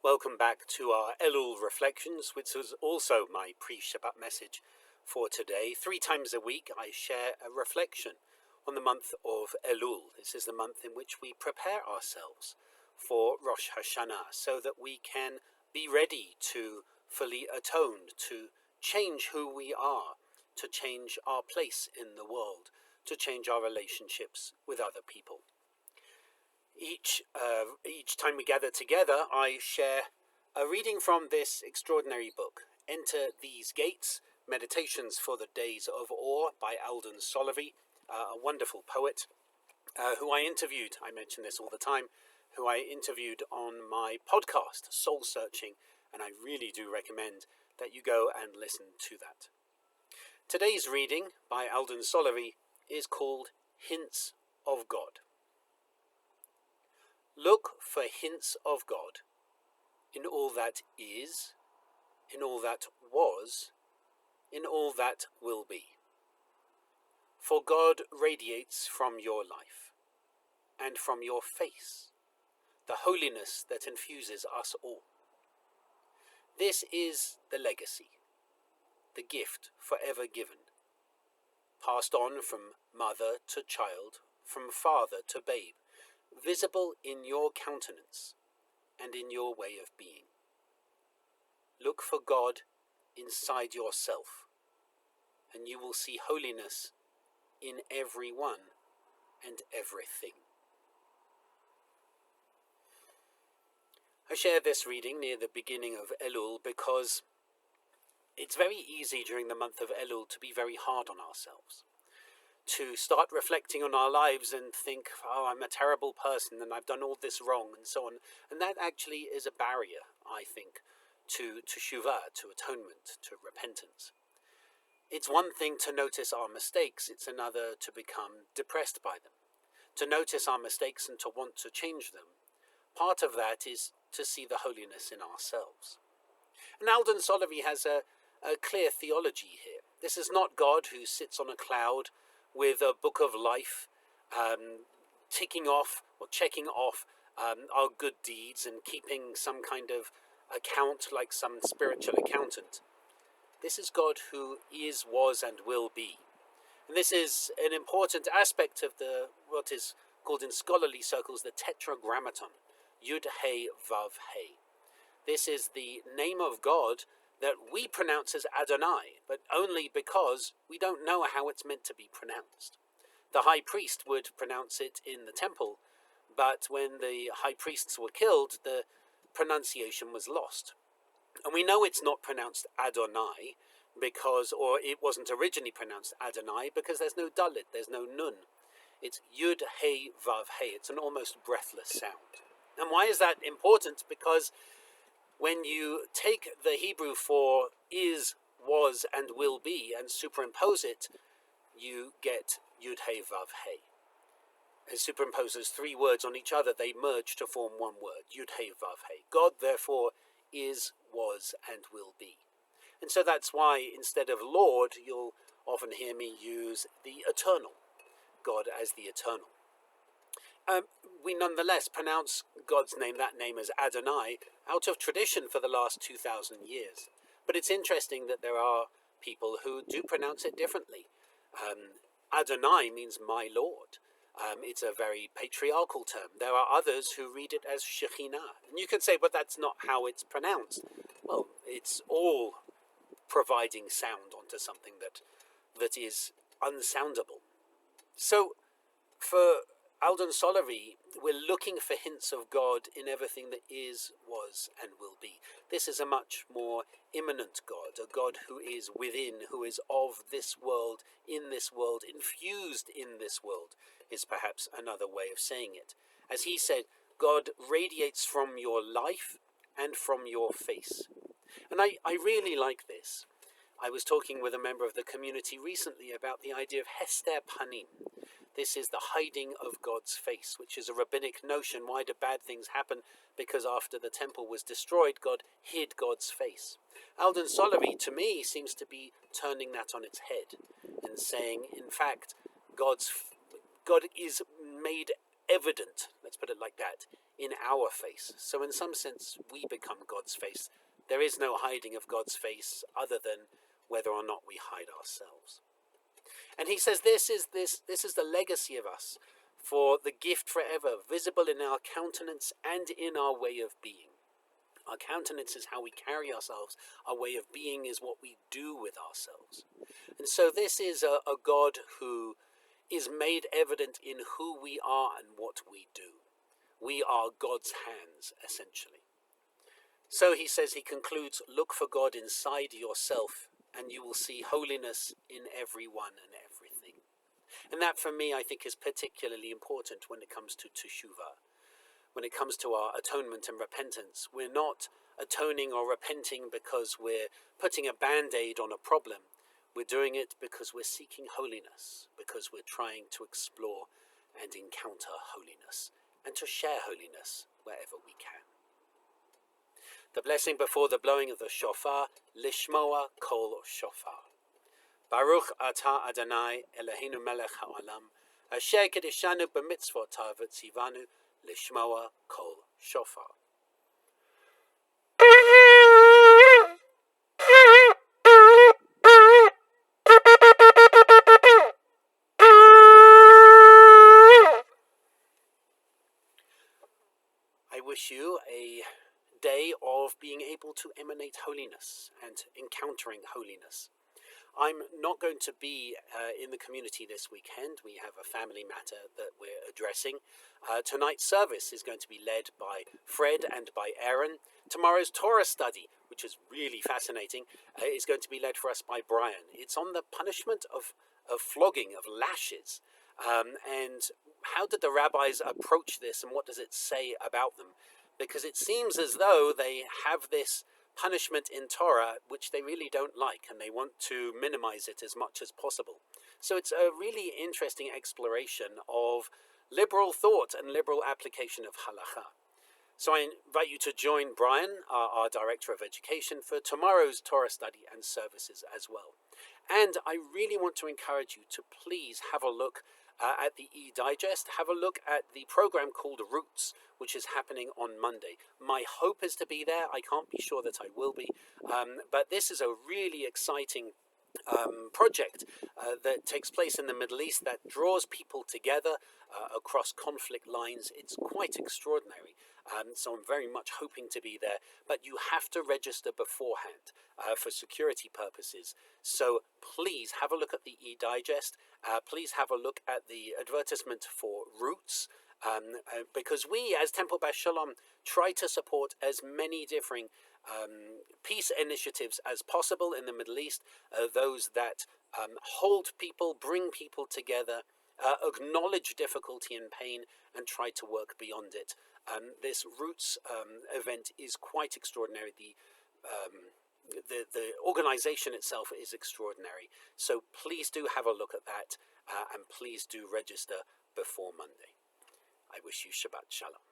Welcome back to our Elul Reflections, which was also my pre-Shabbat message for today. 3 times a week I share a reflection on the month of Elul. This is the month in which we prepare ourselves for Rosh Hashanah so that we can be ready to fully atone, to change who we are, to change our place in the world, to change our relationships with other people. Each time we gather together, I share a reading from this extraordinary book, Enter These Gates, Meditations for the Days of Awe by Alden Solovy, a wonderful poet who I interviewed, I mention this all the time, who I interviewed on my podcast, Soul Searching, and I really do recommend that you go and listen to that. Today's reading by Alden Solovy is called Hints of God. Look for hints of God in all that is, in all that was, in all that will be. For God radiates from your life and from your face the holiness that infuses us all. This is the legacy, the gift forever given, passed on from mother to child, from father to babe, visible in your countenance and in your way of being. Look for God inside yourself, and you will see holiness in everyone and everything. I share this reading near the beginning of Elul because it's very easy during the month of Elul to be very hard on ourselves, to start reflecting on our lives and think, oh, I'm a terrible person and I've done all this wrong and so on. And that actually is a barrier, I think, to teshuvah, to atonement, to repentance. It's one thing to notice our mistakes, it's another to become depressed by them, to notice our mistakes and to want to change them. Part of that is to see the holiness in ourselves. And Alden Solovy has a clear theology here. This is not God who sits on a cloud with a book of life, ticking off or checking off our good deeds and keeping some kind of account like some spiritual accountant. This is God who is, was, and will be. And this is an important aspect of what is called in scholarly circles the Tetragrammaton, Yud He Vav He. This is the name of God that we pronounce as Adonai, but only because we don't know how it's meant to be pronounced. The high priest would pronounce it in the temple, but when the high priests were killed, the pronunciation was lost. And we know it's not pronounced Adonai, or it wasn't originally pronounced Adonai, because there's no Dalit, there's no Nun. It's Yud He Vav He. It's an almost breathless sound. And why is that important? Because when you take the Hebrew for is, was, and will be and superimpose it, you get Yud He Vav He. It superimposes 3 words on each other, they merge to form one word, Yud He Vav He. God, therefore, is, was, and will be. And so that's why instead of Lord, you'll often hear me use the eternal, God as the eternal. We nonetheless pronounce God's name, that name, as Adonai, out of tradition for the last 2,000 years. But it's interesting that there are people who do pronounce it differently. Adonai means my Lord. It's a very patriarchal term. There are others who read it as Shekhinah. And you could say, but that's not how it's pronounced. Well, it's all providing sound onto something that is unsoundable. So, for Alden Solovy, we're looking for hints of God in everything that is, was, and will be. This is a much more immanent God, a God who is within, who is of this world, in this world, infused in this world, is perhaps another way of saying it. As he said, God radiates from your life and from your face. And I really like this. I was talking with a member of the community recently about the idea of Hester Panim. This is the hiding of God's face, which is a rabbinic notion. Why do bad things happen? Because after the temple was destroyed, God hid God's face. Alden Solovy, to me, seems to be turning that on its head and saying, in fact, God is made evident, let's put it like that, in our face. So in some sense, we become God's face. There is no hiding of God's face other than whether or not we hide ourselves. And he says this is the legacy of us, for the gift forever, visible in our countenance and in our way of being. Our countenance is how we carry ourselves. Our way of being is what we do with ourselves. And so this is a God who is made evident in who we are and what we do. We are God's hands, essentially. So he says, he concludes, look for God inside yourself, and you will see holiness in everyone and everything. And that, for me, I think is particularly important when it comes to teshuvah. When it comes to our atonement and repentance, we're not atoning or repenting because we're putting a band-aid on a problem. We're doing it because we're seeking holiness, because we're trying to explore and encounter holiness, and to share holiness wherever we can. The blessing before the blowing of the shofar, Lishmoa kol shofar. Baruch atah Adonai Eloheinu melech haolam, asher kedishanu b'mitzvotav v'tzivanu Lishmoa kol shofar. I wish you a day of being able to emanate holiness and encountering holiness. I'm not going to be in the community this weekend. We have a family matter that we're addressing. Tonight's service is going to be led by Fred and by Aaron. Tomorrow's Torah study, which is really fascinating, is going to be led for us by Brian. It's on the punishment of flogging, of lashes. And how did the rabbis approach this, and what does it say about them? Because it seems as though they have this punishment in Torah which they really don't like, and they want to minimize it as much as possible. So it's a really interesting exploration of liberal thought and liberal application of halakha. So I invite you to join Brian, our Director of Education, for tomorrow's Torah study and services as well. And I really want to encourage you to please have a look at the e-digest. Have a look at the program called Roots, which is happening on Monday. My hope is to be there. I can't be sure that I will be. But this is a really exciting project that takes place in the Middle East that draws people together across conflict lines. It's quite extraordinary. So I'm very much hoping to be there. But you have to register beforehand for security purposes. So please have a look at the e-digest. Please have a look at the advertisement for Roots. Because we, as Temple Bas Shalom, try to support as many differing peace initiatives as possible in the Middle East, those that hold people, bring people together, acknowledge difficulty and pain, and try to work beyond it. This Roots event is quite extraordinary. The organization itself is extraordinary. So please do have a look at that, and please do register before Monday. I wish you Shabbat Shalom.